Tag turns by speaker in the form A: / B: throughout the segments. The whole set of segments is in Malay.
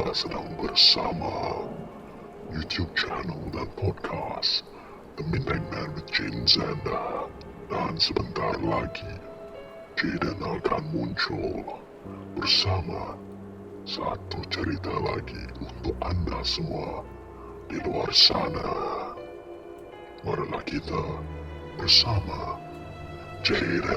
A: anda sedang bersama YouTube channel dan podcast The Midnight Man with Jaden Zander. Dan sebentar lagi Jaden akan muncul bersama satu cerita lagi untuk anda semua di luar sana. Marilah kita bersama Jaden.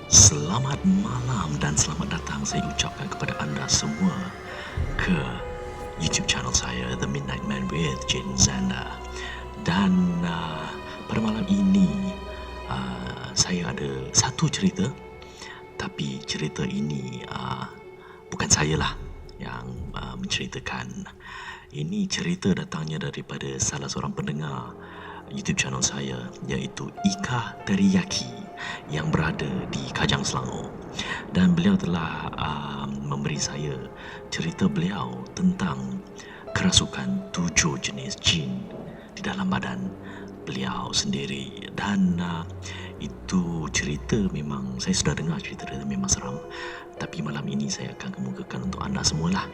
B: Selamat malam dan selamat datang saya ucapkan kepada anda semua ke YouTube channel saya The Midnight Man with Jaden Zander. Dan pada malam ini saya ada satu cerita, tapi cerita ini bukan saya lah yang menceritakan. Ini cerita datangnya daripada salah seorang pendengar YouTube channel saya, iaitu Ika Teriyaki yang berada di Kajang Selangor. Dan beliau telah memberi saya cerita beliau tentang kerasukan 7 jenis jin di dalam badan beliau sendiri. Dan itu cerita memang saya sudah dengar, cerita dia memang seram. Tapi malam ini saya akan kemukakan untuk anda semualah.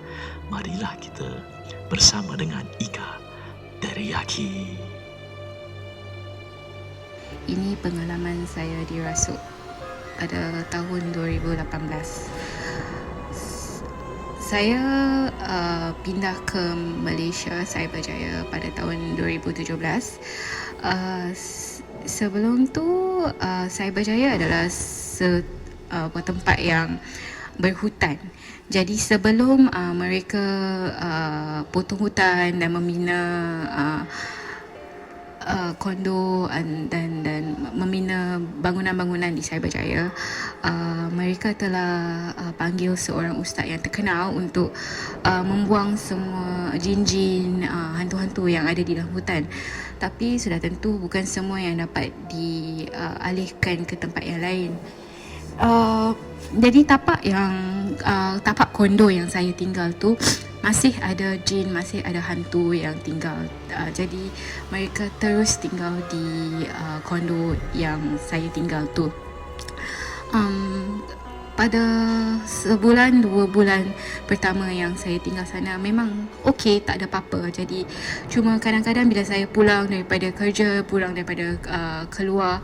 B: Marilah kita bersama dengan Ika Teriyaki.
C: Ini pengalaman saya dirasuk pada tahun 2018. Saya pindah ke Malaysia, Cyberjaya pada tahun 2017. Sebelum tu Cyberjaya adalah tempat yang berhutan. Jadi sebelum mereka potong hutan dan membina kondo dan membina bangunan-bangunan di Cyberjaya, mereka telah panggil seorang ustaz yang terkenal untuk membuang semua jin-jin, hantu-hantu yang ada di dalam hutan. Tapi sudah tentu bukan semua yang dapat dialihkan ke tempat yang lain. Jadi tapak kondo yang saya tinggal tu masih ada jin, masih ada hantu yang tinggal. Jadi mereka terus tinggal di kondo yang saya tinggal tu. Pada sebulan 2 bulan pertama yang saya tinggal sana memang okey, tak ada apa-apa. Jadi cuma kadang-kadang bila saya pulang daripada kerja, pulang daripada keluar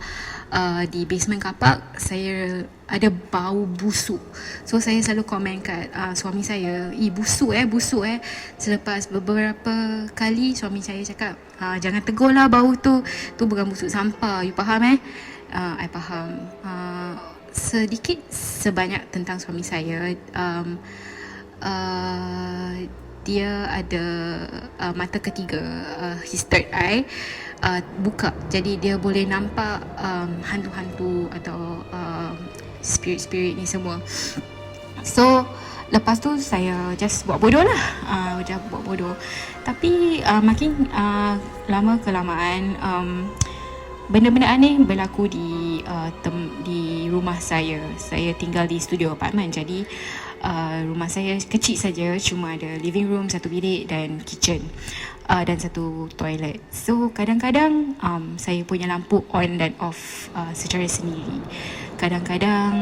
C: di basement kapak, saya ada bau busuk. So saya selalu komen kat suami saya, busuk. Selepas beberapa kali suami saya cakap, jangan tegur lah bau tu bukan busuk sampah, you faham I faham. Sedikit sebanyak tentang suami saya, dia ada mata ketiga, his third eye buka. Jadi dia boleh nampak hantu-hantu atau spirit-spirit ni semua. So lepas tu saya just buat bodoh lah, Tapi makin lama kelamaan benda-benda aneh berlaku di rumah saya. Saya tinggal di studio apartment, jadi rumah saya kecil saja, cuma ada living room, satu bilik dan kitchen, dan satu toilet. So kadang-kadang saya punya lampu on dan off secara sendiri. Kadang-kadang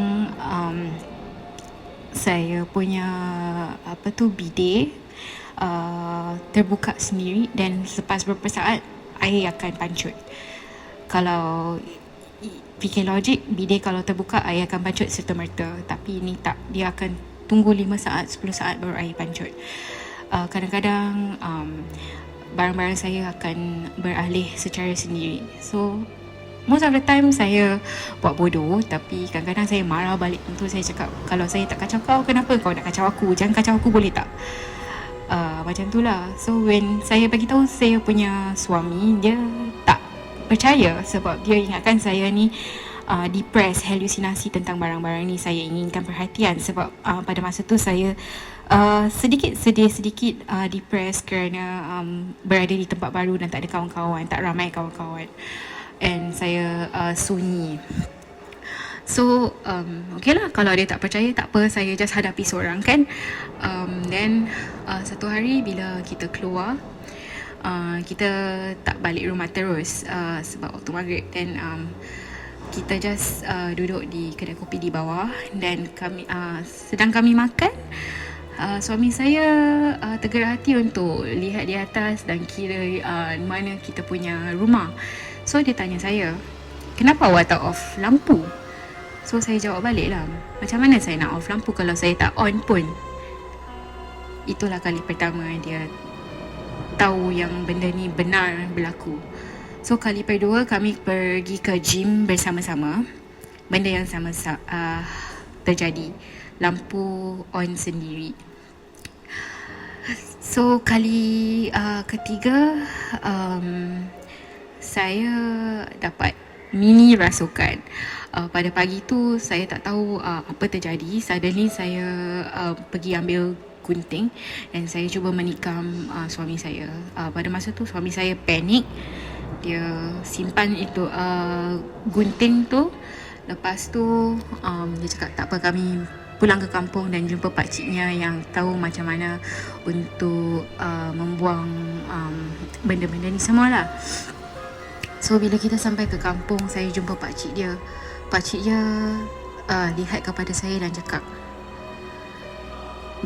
C: saya punya bidet terbuka sendiri, dan selepas beberapa saat air akan pancut. Kalau fikir logik, bidet kalau terbuka air akan pancut serta-merta, tapi ini tak, dia akan tunggu 5 saat, 10 saat baru air pancut. Kadang-kadang barang-barang saya akan beralih secara sendiri. So most of the time saya buat bodoh, tapi kadang-kadang saya marah balik. Untuk saya cakap, kalau saya tak kacau kau, kenapa kau nak kacau aku? Jangan kacau aku, boleh tak? Macam tu lah. So when saya bagi tahu saya punya suami, dia tak percaya, sebab dia ingatkan saya ni depressed, halusinasi tentang barang-barang ni. Saya inginkan perhatian sebab pada masa tu saya sedikit depressed kerana berada di tempat baru dan tak ada kawan-kawan, tak ramai kawan-kawan, and saya sunyi. So okay lah, kalau dia tak percaya tak apa, saya just hadapi seorang kan. Then satu hari bila kita keluar, kita tak balik rumah terus sebab waktu maghrib. Then kita just duduk di kedai kopi di bawah, dan kami sedang kami makan. Suami saya tergerak hati untuk lihat di atas dan kira mana kita punya rumah. So dia tanya saya, kenapa awak tak off lampu? So saya jawab balik lah, macam mana saya nak off lampu kalau saya tak on pun. Itulah kali pertama dia tahu yang benda ni benar berlaku. So kali kedua kami pergi ke gym bersama-sama. Benda yang sama terjadi. Lampu on sendiri. So kali ketiga saya dapat mini rasukan. Pada pagi tu saya tak tahu apa terjadi. Suddenly saya pergi ambil gunting dan saya cuba menikam suami saya. Pada masa tu suami saya panik. Dia simpan itu gunting tu. Lepas tu dia cakap tak apa, kami pulang ke kampung dan jumpa pakciknya yang tahu macam mana untuk membuang benda-benda ni semualah. So bila kita sampai ke kampung, saya jumpa pakcik dia. Pakcik dia lihat kepada saya dan cakap,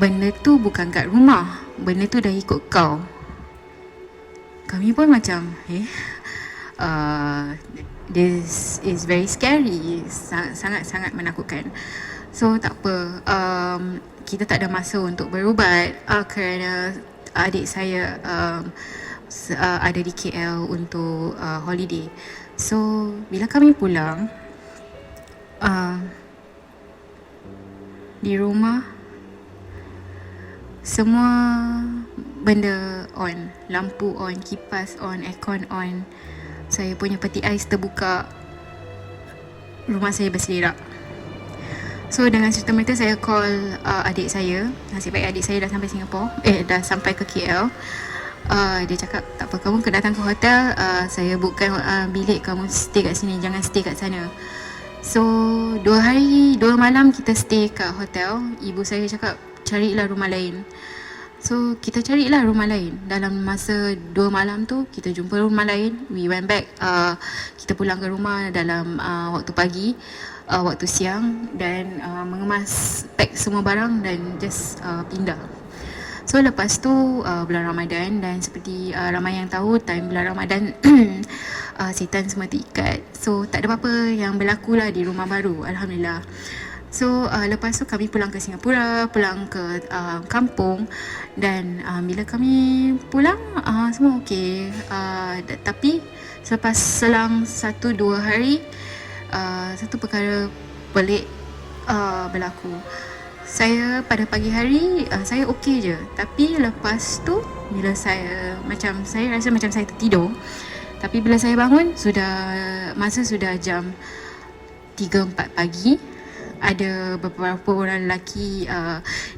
C: benda tu bukan kat rumah, benda tu dah ikut kau. Kami pun macam this is very scary, sangat-sangat menakutkan. So tak apa, kita tak ada masa untuk berubat kerana adik saya ada di KL untuk holiday. So bila kami pulang, di rumah semua benda on, lampu on, kipas on, aircon on. Saya punya peti ais terbuka. Rumah saya berselerak. So dengan serta-merta saya call adik saya. Nasib baik adik saya dah sampai Singapura, dah sampai ke KL. Dia cakap tak apa, kamu kena datang ke hotel, saya bookkan bilik, kamu stay kat sini, jangan stay kat sana. So 2 hari 2 malam kita stay kat hotel. Ibu saya cakap carilah rumah lain. So kita carilah rumah lain. Dalam masa 2 malam tu kita jumpa rumah lain. We went back, kita pulang ke rumah dalam waktu pagi, waktu siang, dan mengemas, pack semua barang dan just pindah. So lepas tu bulan Ramadan, dan seperti ramai yang tahu, time bulan Ramadan setan semua terikat. So tak ada apa-apa yang berlaku lah di rumah baru, Alhamdulillah. So lepas tu kami pulang ke Singapura, pulang ke kampung, dan bila kami pulang semua okey. Tapi selepas selang 1-2 hari, satu perkara pelik berlaku. Saya pada pagi hari saya okey je, tapi lepas tu bila saya rasa macam saya tertidur, tapi bila saya bangun masa sudah jam 3-4 pagi. Ada beberapa orang lelaki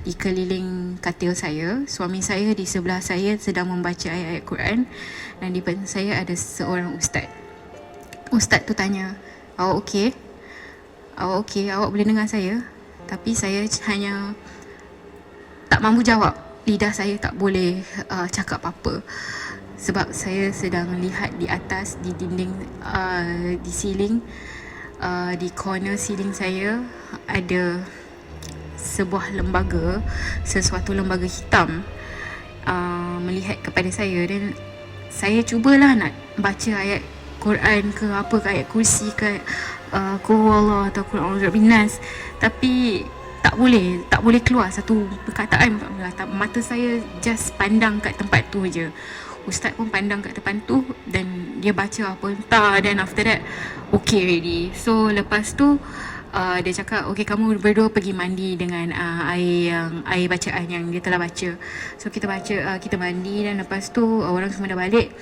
C: di keliling katil saya. Suami saya di sebelah saya sedang membaca ayat-ayat Quran, dan di depan saya ada seorang ustaz. Ustaz tu tanya, awak okey? Awak okey? Awak boleh dengar saya? Tapi saya hanya tak mampu jawab. Lidah saya tak boleh cakap apa-apa, sebab saya sedang lihat di atas, di dinding, di ceiling, di corner ceiling saya ada sebuah lembaga, sesuatu lembaga hitam melihat kepada saya, dan saya cubalah nak baca ayat Quran ke apa ke, ayat kursi ke, Qul Allah atau Qul A'udzu Binnas, tapi tak boleh keluar satu perkataan. Mata saya just pandang kat tempat tu je. Ustaz pun pandang kat depan tu dan dia baca apa entah, then after that okay already. So lepas tu dia cakap okay, kamu berdua pergi mandi dengan air bacaan yang dia telah baca. So kita mandi, dan lepas tu orang semua dah balik.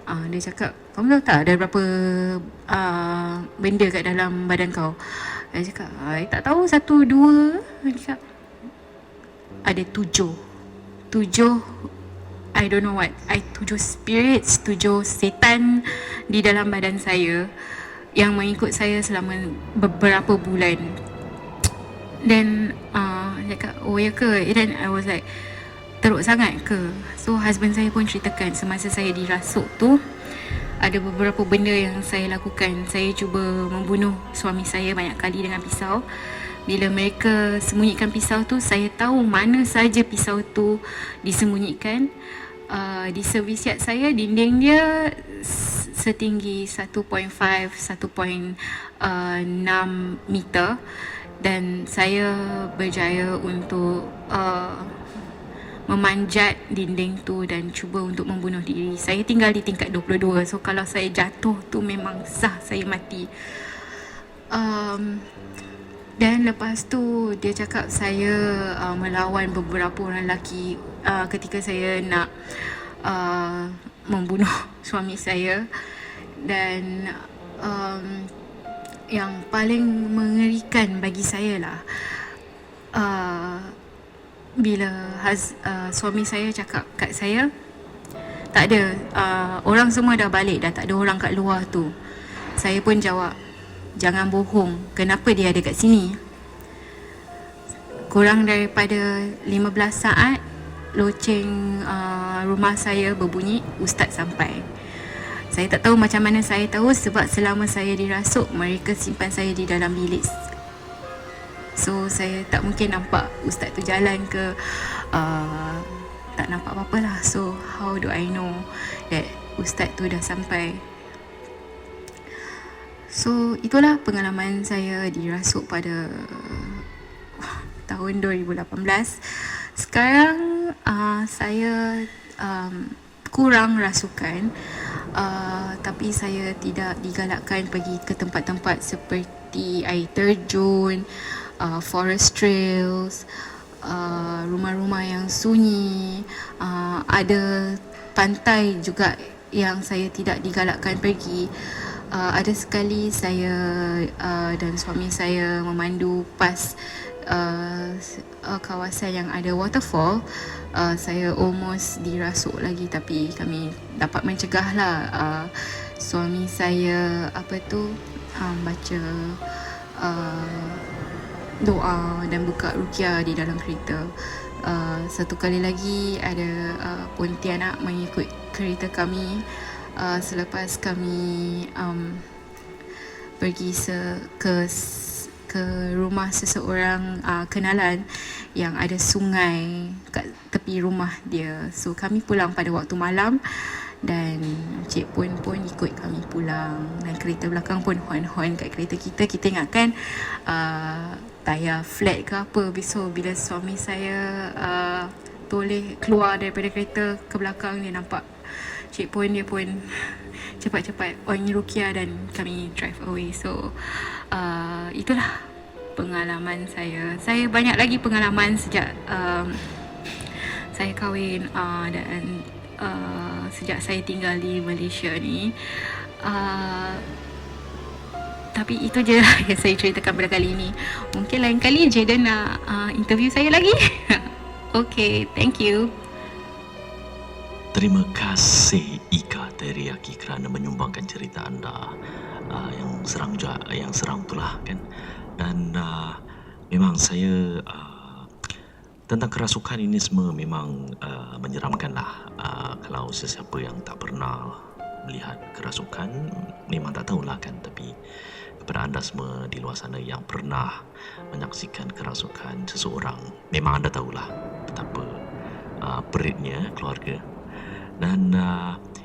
C: Dia cakap, kamu tahu tak ada berapa benda kat dalam badan kau? Dia cakap, tak tahu, 1, 2. Dia cakap ada 7. I don't know what. 7 spirits, 7 setan di dalam badan saya yang mengikut saya selama beberapa bulan. Dan dia kata, oh ya ke? Dan I was like, teruk sangat ke? So husband saya pun ceritakan semasa saya dirasuk tu, ada beberapa benda yang saya lakukan. Saya cuba membunuh suami saya banyak kali dengan pisau. Bila mereka sembunyikan pisau tu, saya tahu mana saja pisau tu disembunyikan. Di servis yard saya, dinding dia setinggi 1.5 1.6 meter, dan saya berjaya untuk memanjat dinding tu dan cuba untuk membunuh diri. Saya tinggal di tingkat 22, so kalau saya jatuh tu memang sah saya mati. Dan lepas tu dia cakap saya melawan beberapa orang lelaki ketika saya nak membunuh suami saya. Dan yang paling mengerikan bagi saya lah, bila suami saya cakap kat saya, tak ada, orang semua dah balik, dah tak ada orang kat luar tu. Saya pun jawab, jangan bohong, kenapa dia ada kat sini? Kurang daripada 15 saat, loceng rumah saya berbunyi, ustaz sampai. Saya tak tahu macam mana saya tahu, sebab selama saya dirasuk, mereka simpan saya di dalam bilik. So saya tak mungkin nampak ustaz tu jalan ke, tak nampak apa-apa lah. So how do I know that ustaz tu dah sampai? So itulah pengalaman saya dirasuk pada tahun 2018. Sekarang saya kurang rasukan, tapi saya tidak digalakkan pergi ke tempat-tempat seperti air terjun, forest trails, rumah-rumah yang sunyi. Ada pantai juga yang saya tidak digalakkan pergi. Ada sekali saya dan suami saya memandu pas kawasan yang ada waterfall. Saya almost dirasuk lagi, tapi kami dapat mencegah lah. Suami saya baca doa dan buka ruqyah di dalam kereta. Satu kali lagi ada Pontianak mengikut kereta kami selepas kami pergi ke rumah seseorang kenalan yang ada sungai kat tepi rumah dia. So kami pulang pada waktu malam, dan Cik pun ikut kami pulang, dan kereta belakang pun hon-hon kat kereta kita. Kita ingatkan tayar flat ke apa. Besok bila suami saya toleh keluar daripada kereta ke belakang, dia nampak Cik dia pun cepat-cepat on ruqyah dan kami drive away. So itulah pengalaman saya. Saya banyak lagi pengalaman sejak saya kahwin dan sejak saya tinggal di Malaysia ni. Tapi itu je lah yang saya ceritakan pada kali ini. Mungkin lain kali Jaden nak interview saya lagi. Okay, thank you.
B: Terima kasih Ika Teriyaki kerana menyumbangkan cerita anda yang seram itulah kan. Dan memang saya tentang kerasukan ini semua memang menyeramkan lah. Kalau sesiapa yang tak pernah melihat kerasukan memang tak tahulah kan. Tapi kepada anda semua di luar sana yang pernah menyaksikan kerasukan seseorang, memang anda tahulah betapa peritnya keluarga. Dan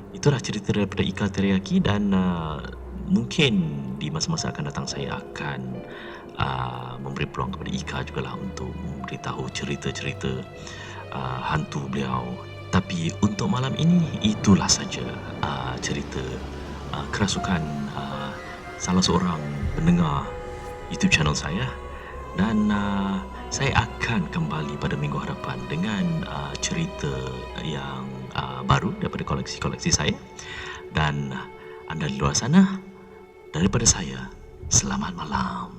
B: itulah cerita daripada Ika Teriyaki. Dan mungkin di masa-masa akan datang saya akan memberi peluang kepada Ika jugalah untuk memberitahu cerita-cerita hantu beliau. Tapi untuk malam ini itulah saja cerita kerasukan salah seorang pendengar YouTube channel saya. Dan saya akan kembali pada minggu hadapan dengan cerita yang baru daripada koleksi-koleksi saya. Dan anda di luar sana, daripada saya, selamat malam.